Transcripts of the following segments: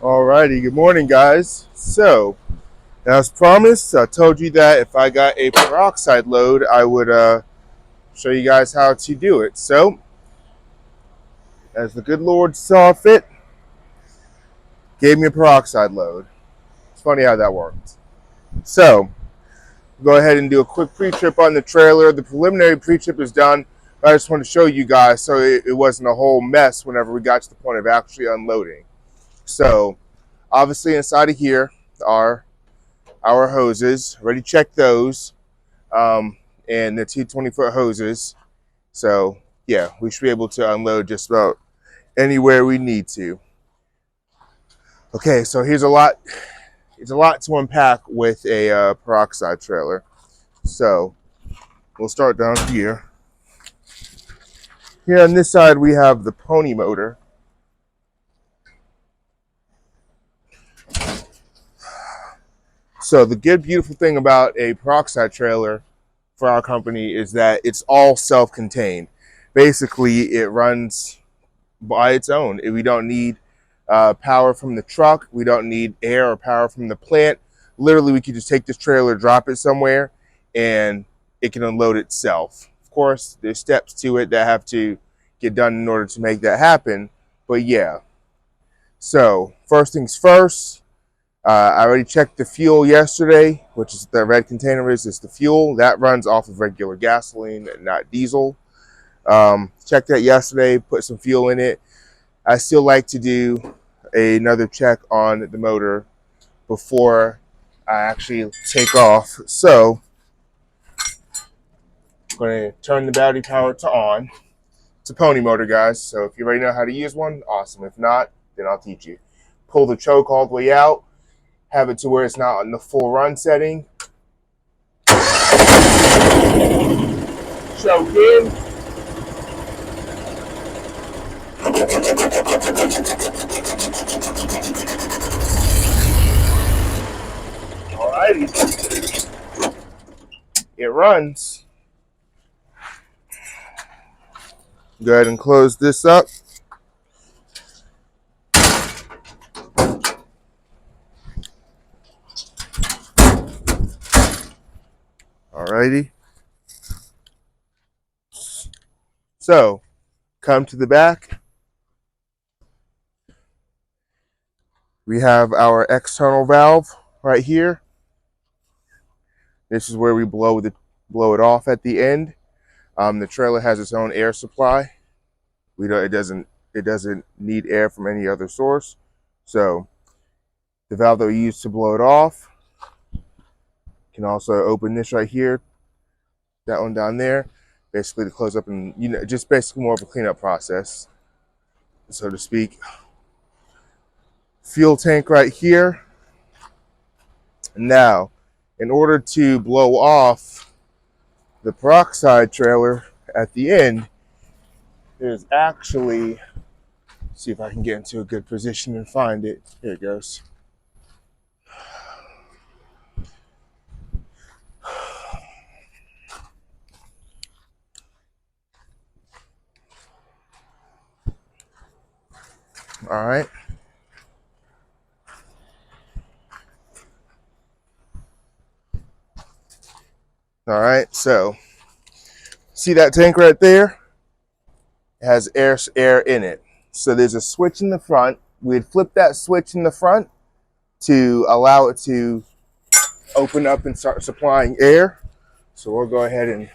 Alrighty, good morning, guys. So, as promised, I told you that if I got a peroxide load, I would show you guys how to do it. So, as the good Lord saw fit, gave me a peroxide load. It's funny how that worked. So, go ahead and do a quick pre-trip on the trailer. The preliminary pre-trip is done. I just want to show you guys so it wasn't a whole mess whenever we got to the point of actually unloading. So, obviously inside of here are our hoses. Already checked those, and the two 20-foot hoses. So yeah, we should be able to unload just about anywhere we need to. Okay, so here's a lot. It's a lot to unpack with a peroxide trailer. So we'll start down here. Here on this side we have the pony motor. So the good, beautiful thing about a peroxide trailer for our company is that it's all self-contained. Basically, it runs by its own. We don't need power from the truck. We don't need air or power from the plant. Literally, we could just take this trailer, drop it somewhere, and it can unload itself. Of course, there's steps to it that have to get done in order to make that happen. But yeah. So first things first, I already checked the fuel yesterday, which is the red container is the fuel. That runs off of regular gasoline and not diesel. Checked that yesterday, put some fuel in it. I still like to do another check on the motor before I actually take off. So I'm going to turn the battery power to on. It's a pony motor, guys. So if you already know how to use one, awesome. If not, then I'll teach you. Pull the choke all the way out. Have it to where it's not on the full run setting. Choke in. Alrighty. It runs. Go ahead and close this up. Alrighty. So, come to the back. We have our external valve right here. This is where we blow it off at the end. The trailer has its own air supply. It doesn't need air from any other source. So the valve that we use to blow it off can also open this right here, that one down there, basically to close up and just basically more of a cleanup process, so to speak. Fuel tank right here. Now, in order to blow off the peroxide trailer at the end, there's actually, see if I can get into a good position and find it. Here it goes. All right. All right, so see that tank right there? It has air in it. So there's a switch in the front. We'd flip that switch in the front to allow it to open up and start supplying air. So we'll go ahead and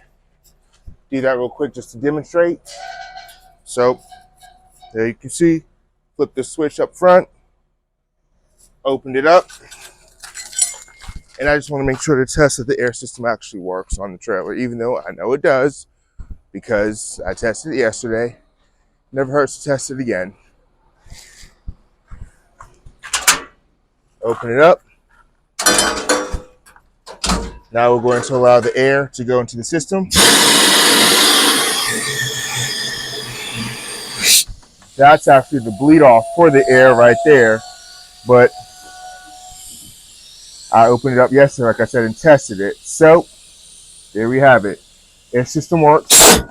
do that real quick just to demonstrate. So there you can see, flip the switch up front, opened it up. And I just want to make sure to test that the air system actually works on the trailer, even though I know it does because I tested it yesterday. Never hurts to test it again. Open it up. Now we're going to allow the air to go into the system. That's actually the bleed off for the air right there. But I opened it up yesterday, like I said, and tested it. So there we have it. Air system works.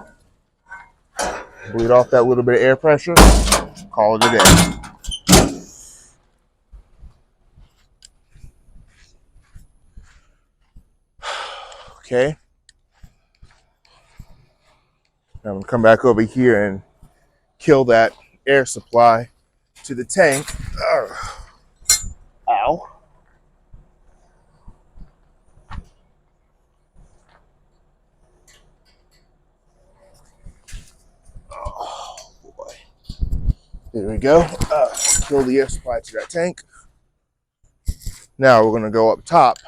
Bleed off that little bit of air pressure. Call it a day. Okay. I'm gonna come back over here and kill that air supply to the tank. Ow. Oh boy. There we go. Kill the air supply to that tank. Now we're gonna go up top.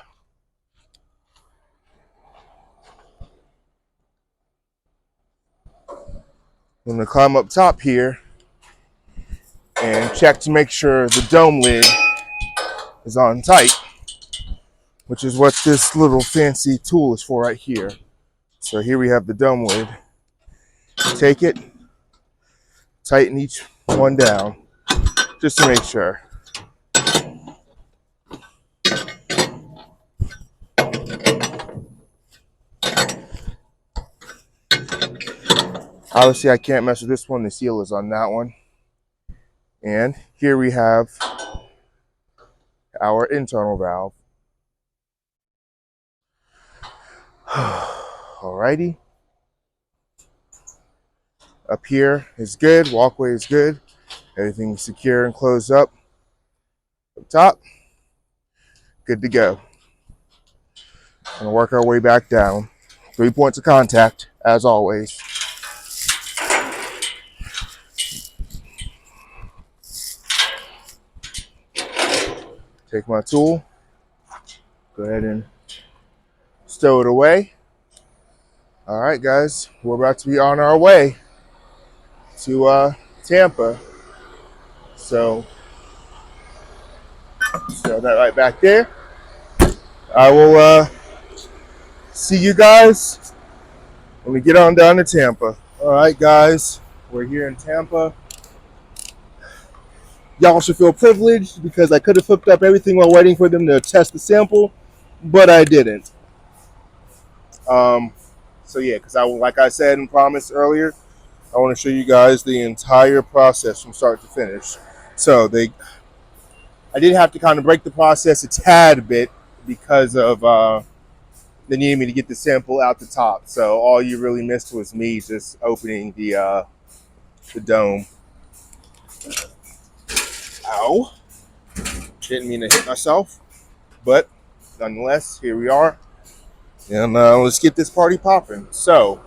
I'm gonna climb up top here and check to make sure the dome lid is on tight, which is what this little fancy tool is for right here. So here we have the dome lid. Take it, tighten each one down, just to make sure. Obviously, I can't mess with this one. The seal is on that one. And here we have our internal valve. Alrighty. Up here is good. Walkway is good. Everything's secure and closed up. Up top, good to go. Gonna work our way back down. 3 points of contact, as always. Take my tool, go ahead and stow it away. All right, guys, we're about to be on our way to Tampa. So, stow that right back there. I will see you guys when we get on down to Tampa. All right, guys, we're here in Tampa. Y'all should feel privileged because I could have hooked up everything while waiting for them to test the sample, but I didn't. So yeah, because like I said and promised earlier, I want to show you guys the entire process from start to finish. So I did have to kind of break the process a tad bit because of they needed me to get the sample out the top. So all you really missed was me just opening the dome. Ow. Didn't mean to hit myself, but nonetheless, here we are. And let's get this party popping. So,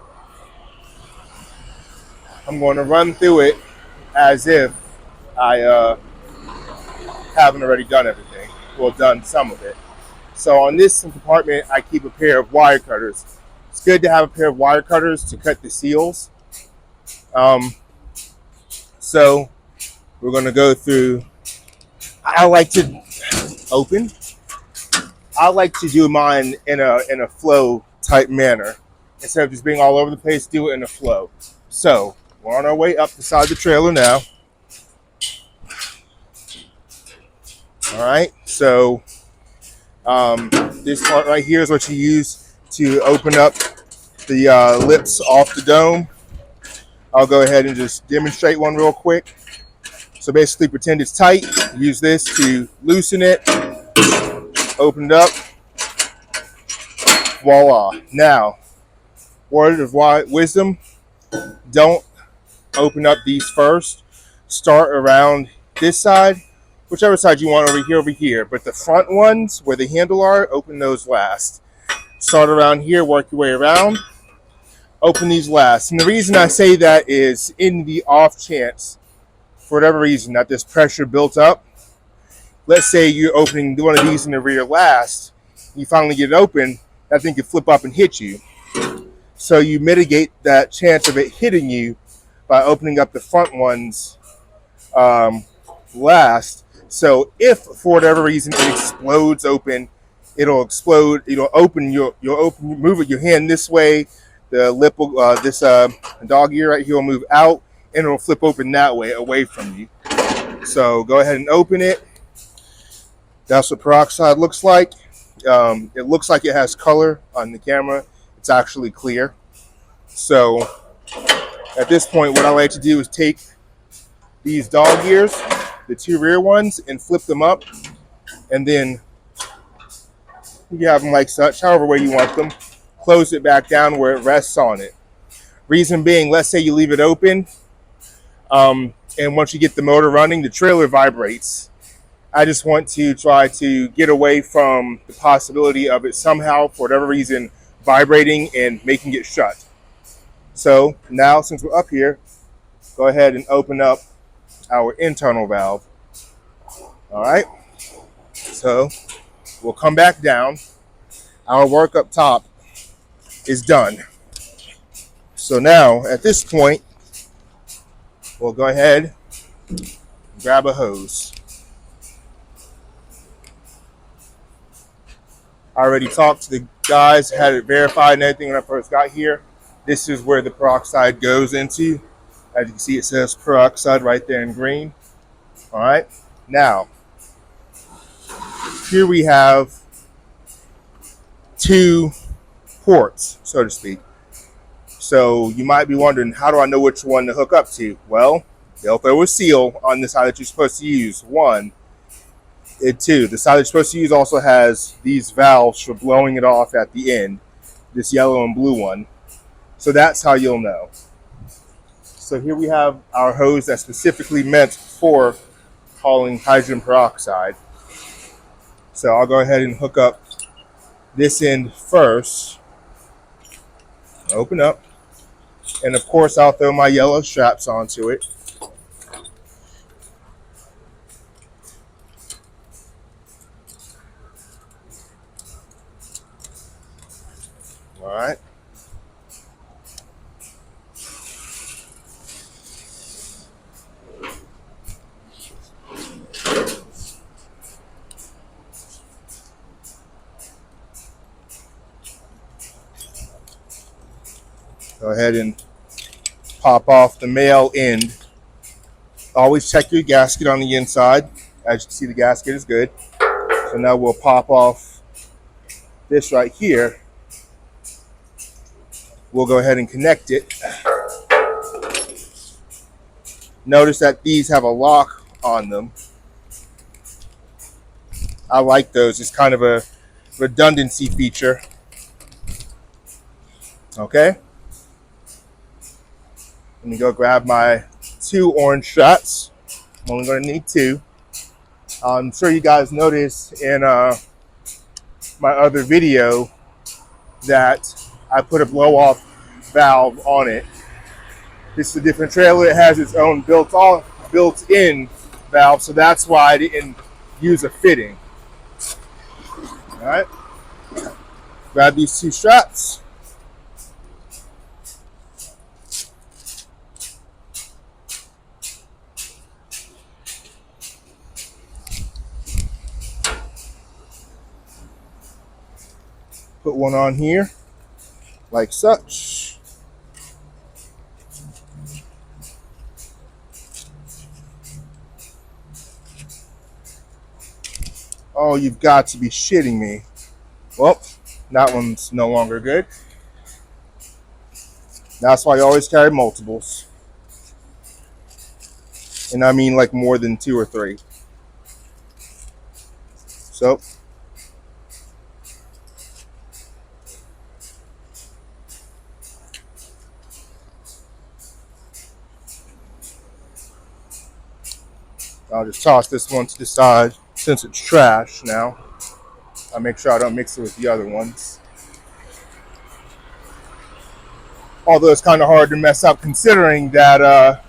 I'm going to run through it as if I haven't already done everything. Well, done some of it. So on this compartment, I keep a pair of wire cutters. It's good to have a pair of wire cutters to cut the seals. So we're going to go through. I like to open. I like to do mine in a flow type manner instead of just being all over the place. Do it in a flow. So we're on our way up the side of the trailer now. All right. So this part right here is what you use to open up the lips off the dome. I'll go ahead and just demonstrate one real quick. So basically pretend it's tight. Use this to loosen it. Open it up. Voila. Now, word of wisdom, don't open up these first. Start around this side, whichever side you want, over here. But the front ones, where the handle are, open those last. Start around here, work your way around. Open these last. And the reason I say that is in the off chance, for whatever reason, that this pressure built up. Let's say you're opening one of these in the rear last. You finally get it open, that thing could flip up and hit you. So you mitigate that chance of it hitting you by opening up the front ones last. So if for whatever reason it explodes open, it'll explode. It'll open. You'll move your hand this way. The lip will this dog ear right here will move out, and it'll flip open that way, away from you. So go ahead and open it. That's what peroxide looks like. It looks like it has color on the camera. It's actually clear. So at this point, what I like to do is take these dog ears, the two rear ones, and flip them up. And then you have them like such, however way you want them. close it back down where it rests on it. Reason being, let's say you leave it open, and once you get the motor running, the trailer vibrates. I just want to try to get away from the possibility of it somehow, for whatever reason, vibrating and making it shut. So now, since we're up here, go ahead and open up our internal valve. All right, so we'll come back down. Our work up top is done. So now, at this point, we'll go ahead and grab a hose. I already talked to the guys, had it verified and everything when I first got here. This is where the peroxide goes into. As you can see, it says peroxide right there in green. All right, now, here we have two ports, so to speak. So you might be wondering, how do I know which one to hook up to? Well, they'll throw a seal on the side that you're supposed to use, one. And two, the side that you're supposed to use also has these valves for blowing it off at the end, this yellow and blue one. So that's how you'll know. So here we have our hose that's specifically meant for hauling hydrogen peroxide. So I'll go ahead and hook up this end first. Open up. And of course, I'll throw my yellow straps onto it. All right. Go ahead and pop off the male end. Always check your gasket on the inside. As you can see, the gasket is good. So now we'll pop off this right here. We'll go ahead and connect it. Notice that these have a lock on them. I like those. It's kind of a redundancy feature. Okay. Let me go grab my two orange straps. I'm only going to need two. I'm sure you guys noticed in my other video that I put a blow-off valve on it. This is a different trailer. It has its own built-in valve, so that's why I didn't use a fitting. All right. Grab these two straps. Put one on here, like such. Oh, you've got to be shitting me. Well, that one's no longer good. That's why you always carry multiples. And I mean like more than two or three. So, I'll just toss this one to the side since it's trash now. I'll make sure I don't mix it with the other ones. Although it's kind of hard to mess up considering that,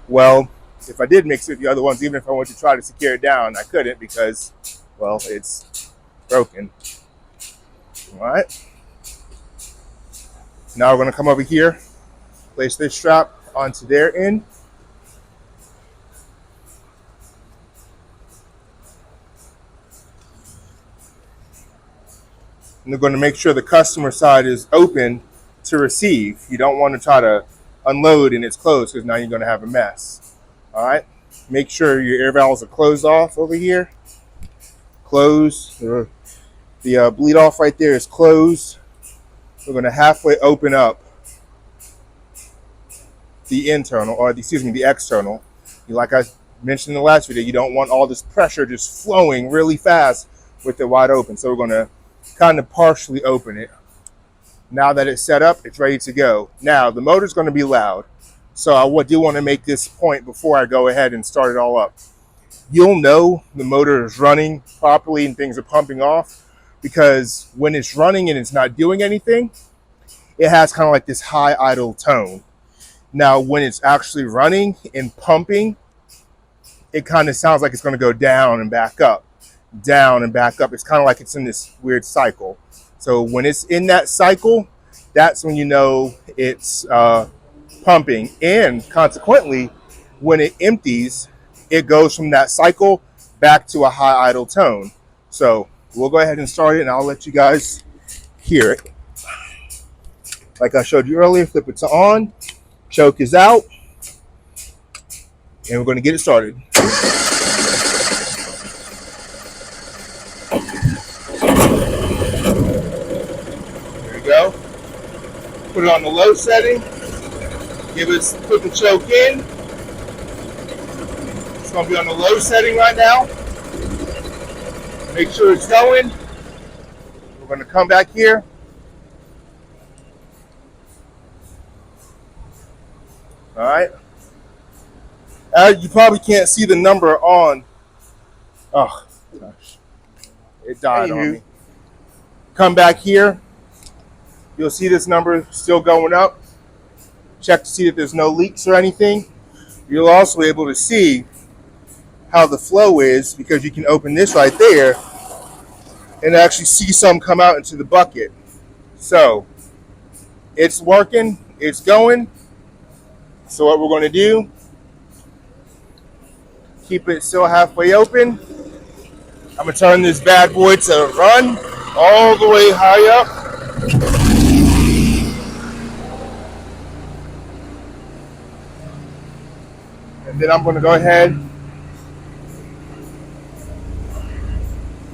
well, if I did mix it with the other ones, even if I wanted to try to secure it down, I couldn't because, well, it's broken. All right. Now we're going to come over here, place this strap onto their end. And they're going to make sure the customer side is open to receive. You don't want to try to unload and it's closed because now you're going to have a mess. All right. Make sure your air valves are closed off over here. Closed. The bleed off right there is closed. We're going to halfway open up the internal, or the external. Like I mentioned in the last video, you don't want all this pressure just flowing really fast with it wide open. So we're going to kind of partially open it. Now that it's set up, it's ready to go. Now the motor's going to be loud. So I do want to make this point before I go ahead and start it all up. You'll know the motor is running properly and things are pumping off because when it's running and it's not doing anything, it has kind of like this high idle tone. Now, when it's actually running and pumping, it kind of sounds like it's going to go down and back up, down and back up. It's kind of like it's in this weird cycle. So when it's in that cycle, that's when you know it's pumping. And consequently, when it empties, it goes from that cycle back to a high idle tone. So we'll go ahead and start it and I'll let you guys hear it. Like I showed you earlier, flip it to on, choke is out, and we're going to get it started. There we go. Put it on the low setting. Put the choke in. It's going to be on the low setting right now. Make sure it's going. We're going to come back here. All right. You probably can't see the number on. Oh, gosh. It died on me. Come back here. You'll see this number still going up. Check to see if there's no leaks or anything. You'll also be able to see how the flow is because you can open this right there and actually see some come out into the bucket. So it's working. It's going. So what we're going to do, keep it still halfway open. I'm going to turn this bad boy to run all the way high up. And then I'm going to go ahead,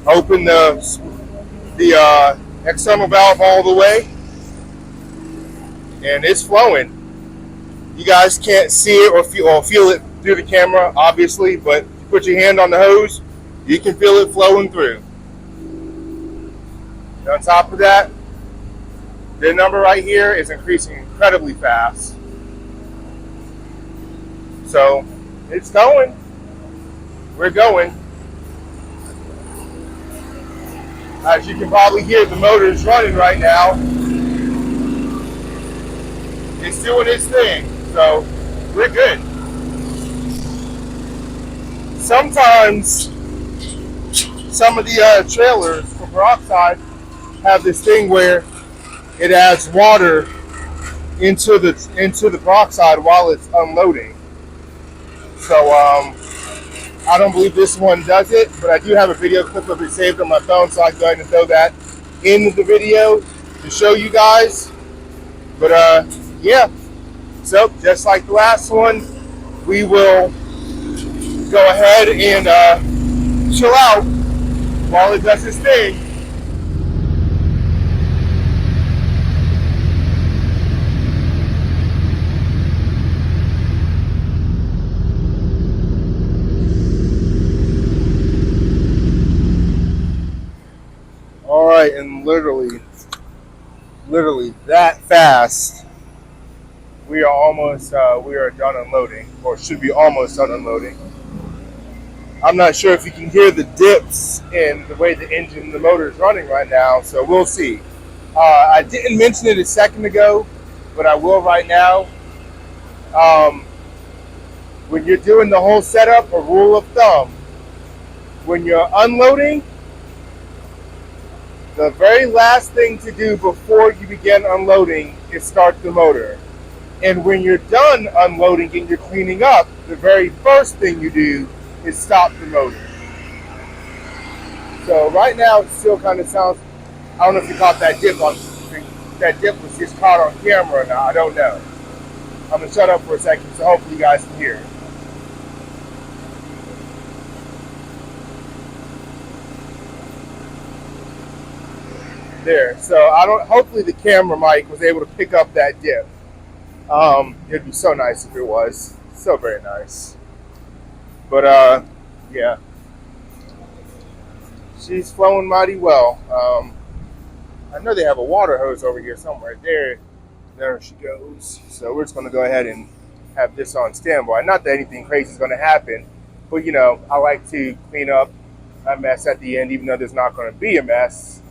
open the external valve all the way. And it's flowing. You guys can't see it or feel it through the camera, obviously, but if you put your hand on the hose, you can feel it flowing through. And on top of that, the number right here is increasing incredibly fast. So it's going. We're going. As you can probably hear, the motor is running right now. It's doing its thing. So we're good. Sometimes some of the trailers for peroxide have this thing where it adds water into the peroxide while it's unloading. So I don't believe this one does it, but I do have a video clip of it saved on my phone, so I'm going to throw that in the video to show you guys. But yeah. So, just like the last one, we will go ahead and chill out while it does its thing. All right, and literally that fast. We are done unloading, or should be almost done unloading. I'm not sure if you can hear the dips in the way the motor is running right now, so we'll see. I didn't mention it a second ago, but I will right now. When you're doing the whole setup, a rule of thumb, when you're unloading, the very last thing to do before you begin unloading is start the motor. And when you're done unloading and you're cleaning up, the very first thing you do is stop the motor. So right now it still kind of sounds, I don't know if you caught that dip was just caught on camera or not, I don't know. I'm going to shut up for a second so hopefully you guys can hear it. There, so hopefully the camera mic was able to pick up that dip. It'd be so nice if it was. So very nice. But yeah. She's flowing mighty well. I know they have a water hose over here somewhere. There she goes. So we're just going to go ahead and have this on standby. Not that anything crazy is going to happen, but you know, I like to clean up a mess at the end, even though there's not going to be a mess.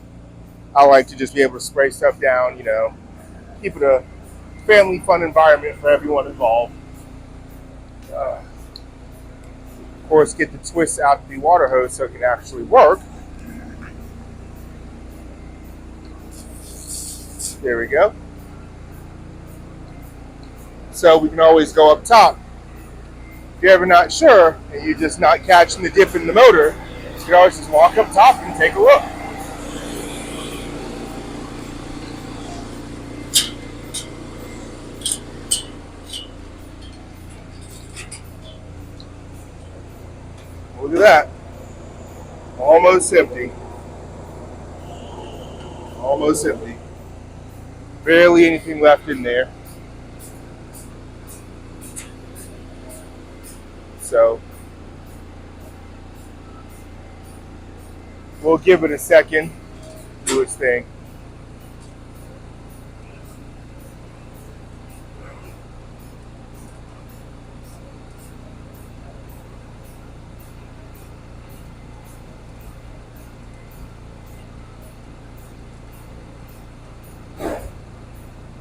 I like to just be able to spray stuff down, you know, keep it a family fun environment for everyone involved. Of course, get the twist out the water hose so it can actually work. There we go. So we can always go up top. If you're ever not sure and you're just not catching the dip in the motor, you can always just walk up top and take a look. Look at that. Almost empty. Almost empty. Barely anything left in there. So we'll give it a second, do its thing.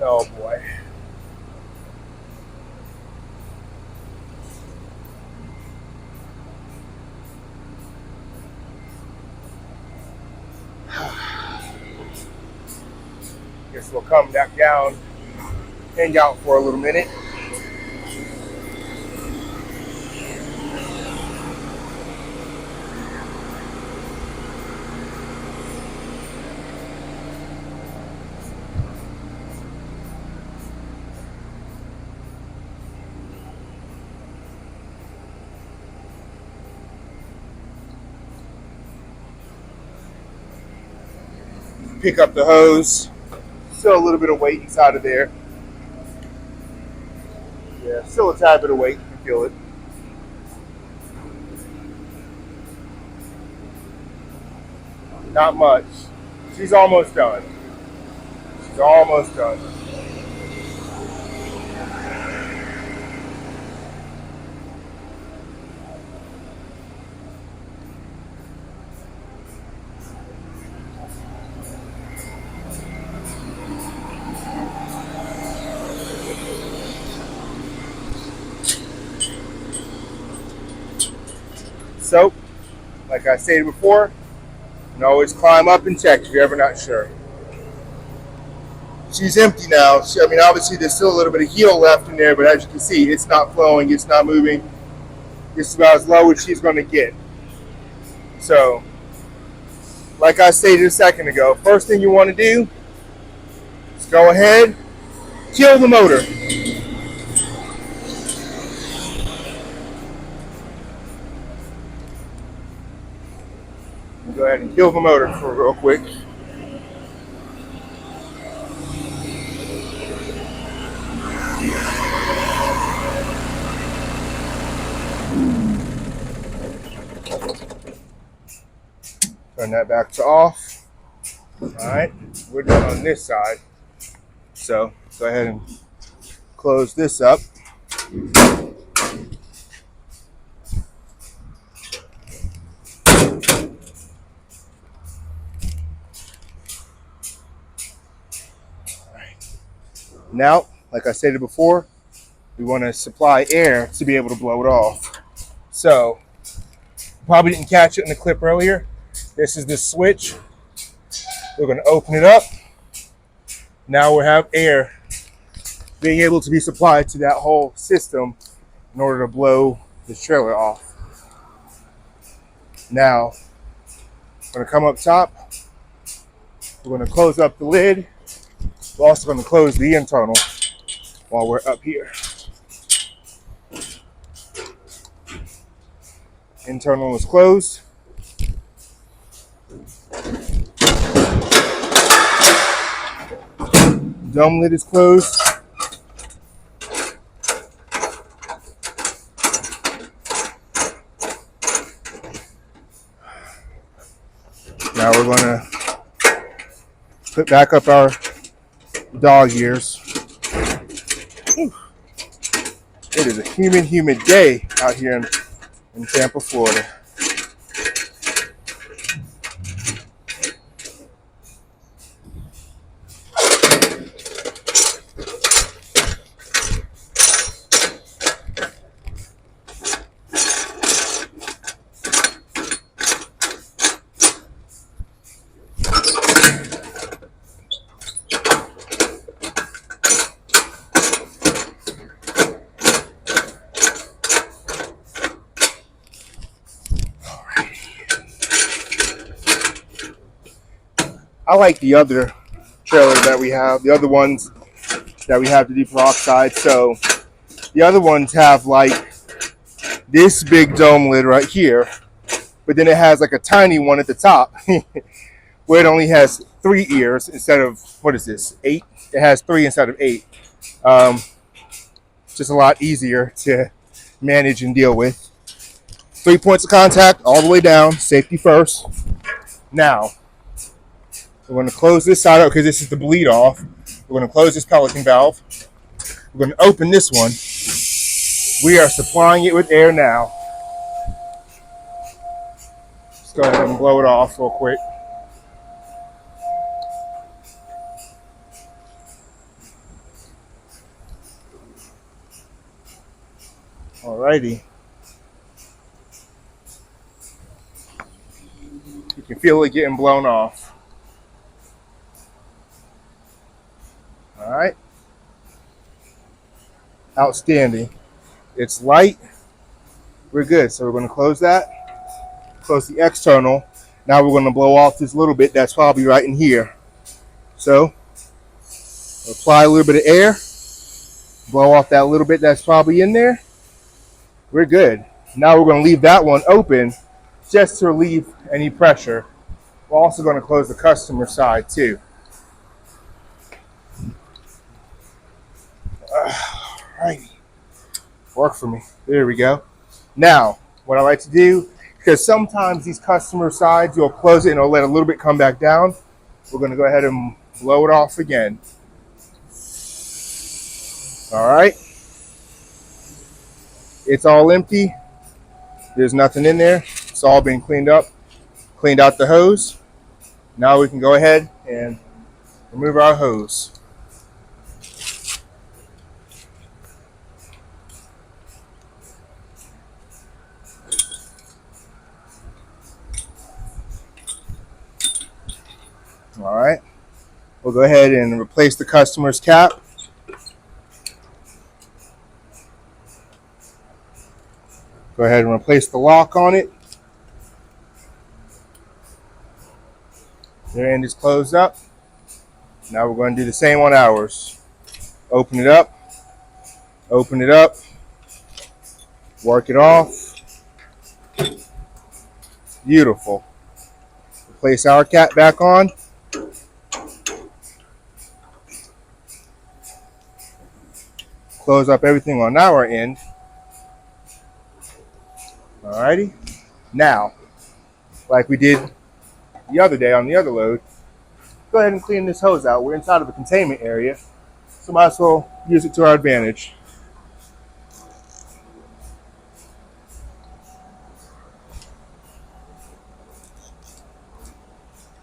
Oh boy. Guess we'll come back down, hang out for a little minute. Pick up the hose. Still a little bit of weight inside of there. Yeah, still a tad bit of weight. You can feel it. Not much. She's almost done. She's almost done. So, like I stated before, you can always climb up and check if you're ever not sure. She's empty now. I mean, obviously there's still a little bit of heel left in there, but as you can see, it's not flowing, it's not moving. It's about as low as she's going to get. So, like I stated a second ago, first thing you want to do is go ahead, kill the motor. Go ahead and kill the motor for real quick. Turn that back to off. All right, we're done on this side. So go ahead and close this up. Now, like I stated before, we want to supply air to be able to blow it off. So, probably didn't catch it in the clip earlier. This is the switch. We're going to open it up. Now we have air being able to be supplied to that whole system in order to blow the trailer off. Now, I'm going to come up top. We're going to close up the lid. We're also going to close the internal while we're up here. Internal is closed. Dome lid is closed. Now we're going to Put back up our dog ears. It is a humid day out here in Tampa, Florida. I like the other trailer that we have, the other ones that we have to do peroxide. So the other ones have like this big dome lid right here, but then it has like a tiny one at the top where it only has 3 ears instead of, what is this, 8? It has 3 instead of 8. Just a lot easier to manage and deal with. 3 points of contact all the way down, safety first. Now, we're going to close this side up because this is the bleed off. We're going to close this Pelican valve. We're going to open this one. We are supplying it with air now. Let's go ahead and blow it off real quick. Alrighty. You can feel it getting blown off. Alright. Outstanding. It's light. We're good. So we're going to close that. Close the external. Now we're going to blow off this little bit that's probably right in here. So apply a little bit of air. Blow off that little bit that's probably in there. We're good. Now we're going to leave that one open just to relieve any pressure. We're also going to close the customer side too. Alrighty. Work for me. There we go. Now, what I like to do, because sometimes these customer sides, you'll close it and it'll let a little bit come back down. We're going to go ahead and blow it off again. Alright. It's all empty. There's nothing in there. It's all been cleaned up. Cleaned out the hose. Now we can go ahead and remove our hose. Alright. We'll go ahead and replace the customer's cap. Go ahead and replace the lock on it. Their end is closed up. Now we're going to do the same on ours. Open it up. Open it up. Work it off. Beautiful. Replace our cap back on. Close up everything on our end. Alrighty. Now, like we did the other day on the other load, go ahead and clean this hose out. We're inside of a containment area, so might as well use it to our advantage.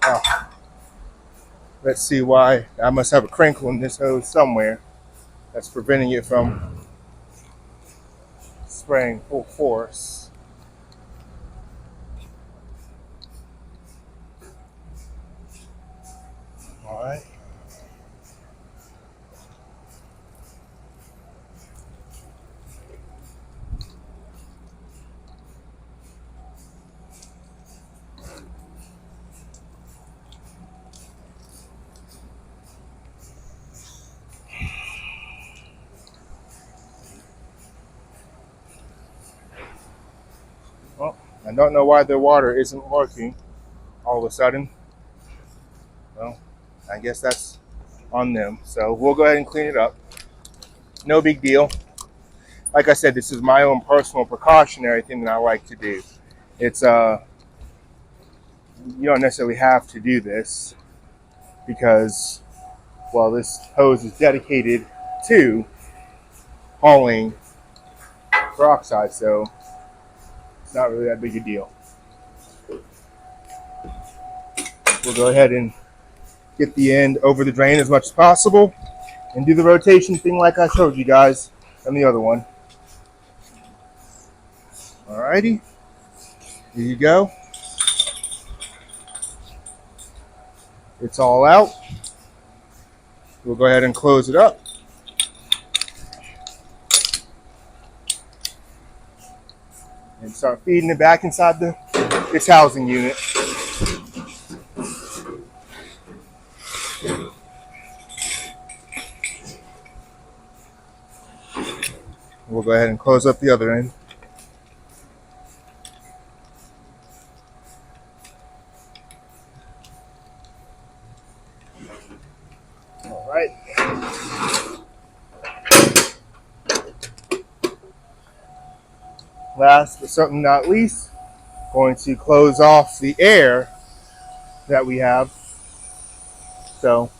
Oh. Let's see why. I must have a crinkle in this hose somewhere that's preventing it from spraying full force. All right. Well, I don't know why the water isn't working all of a sudden. Well, I guess that's on them. So we'll go ahead and clean it up. No big deal. Like I said, this is my own personal precautionary thing that I like to do. It's you don't necessarily have to do this. because, well, this hose is dedicated to hauling peroxide, so it's not really that big a deal. We'll go ahead and get the end over the drain as much as possible and do the rotation thing like I showed you guys on the other one. Alrighty, here you go. It's all out. We'll go ahead and close it up. And start feeding it back inside its housing unit. We'll go ahead and close up the other end. All right. Last but certainly not least, going to close off the air that we have. So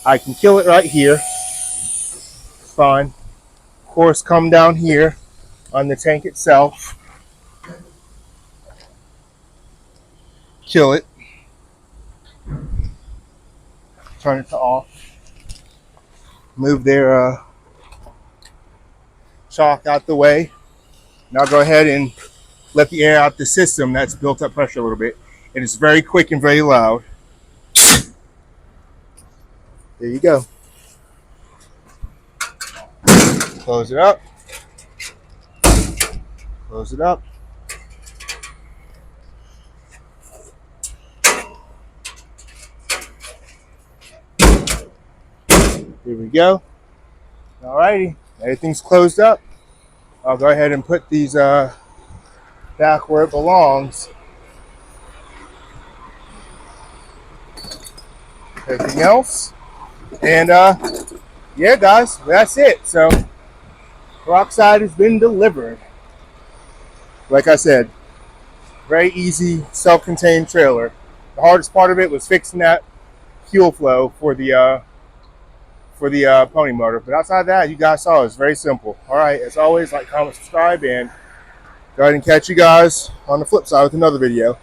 I can kill it right here. Fine. Of course, come down here on the tank itself. Kill it. Turn it to off. Move their chalk out the way. Now go ahead and let the air out the system that's built up pressure a little bit. And it's very quick and very loud. There you go. Close it up. Close it up. Here we go. Alrighty, everything's closed up. I'll go ahead and put these back where it belongs. Everything else. And yeah, guys, that's it. So peroxide has been delivered. Like I said, very easy, self-contained trailer. The hardest part of it was fixing that fuel flow for the pony motor. But outside of that, you guys saw it's very simple. All right, as always, like, comment, subscribe, and go ahead and catch you guys on the flip side with another video.